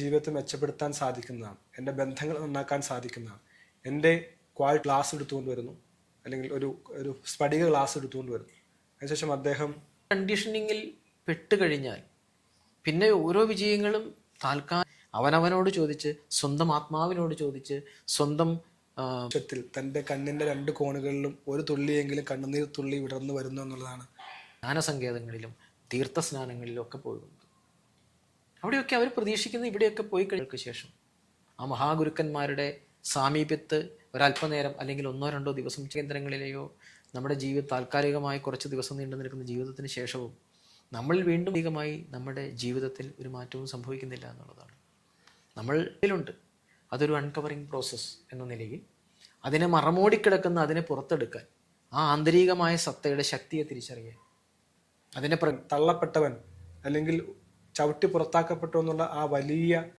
ജീവിതത്തെ മെച്ചപ്പെടുത്താൻ സാധിക്കുന്നതാണ്, എൻ്റെ ബന്ധങ്ങൾ നന്നാക്കാൻ സാധിക്കുന്നതാണ്. എൻ്റെ ക്വാളിറ്റി ക്ലാസ് എടുത്തുകൊണ്ട് വരുന്നു, അല്ലെങ്കിൽ ഒരു സ്ഫടിക ക്ലാസ് എടുത്തുകൊണ്ട് വരുന്നു. അതിനുശേഷം അദ്ദേഹം കണ്ടീഷനിങ്ങിൽ പെട്ടുകഴിഞ്ഞാൽ പിന്നെ ഓരോ വിജയങ്ങളും അവനവനോട് ചോദിച്ച്, സ്വന്തം ആത്മാവിനോട് ചോദിച്ച്, സ്വന്തം തൻ്റെ കണ്ണിൻ്റെ 2 കോണുകളിലും ഒരു തുള്ളിയെങ്കിലും കണ്ണുനീർ തുള്ളി വിടർന്നു വരുന്നു എന്നുള്ളതാണ്. ജ്ഞാനസങ്കേതങ്ങളിലും തീർത്ഥസ്നാനങ്ങളിലും ഒക്കെ പോകുന്നത്. അവിടെയൊക്കെ അവർ പ്രതീക്ഷിക്കുന്നത് ഇവിടെയൊക്കെ പോയി കഴിഞ്ഞ ശേഷം ആ മഹാഗുരുക്കന്മാരുടെ സാമീപ്യത്ത് ഒരല്പനേരം അല്ലെങ്കിൽ 1-2 ദിവസം കേന്ദ്രങ്ങളിലെയോ നമ്മുടെ താൽക്കാലികമായി കുറച്ച് ദിവസം നീണ്ടു നിൽക്കുന്ന ജീവിതത്തിന് ശേഷവും നമ്മൾ വീണ്ടും അധികമായി നമ്മുടെ ജീവിതത്തിൽ ഒരു മാറ്റവും സംഭവിക്കുന്നില്ല എന്നുള്ളതാണ്. നമ്മളിലുണ്ട് അതൊരു അൺകവറിങ് പ്രോസസ്സ് എന്ന നിലയിൽ അതിനെ മറമോടിക്കിടക്കുന്ന അതിനെ പുറത്തെടുക്കാൻ, ആ ആന്തരികമായ സത്തയുടെ ശക്തിയെ തിരിച്ചറിയാൻ, അതിനെ തള്ളപ്പെട്ടവൻ അല്ലെങ്കിൽ ചവിട്ടി പുറത്താക്കപ്പെട്ടു എന്നുള്ള ആ വലിയ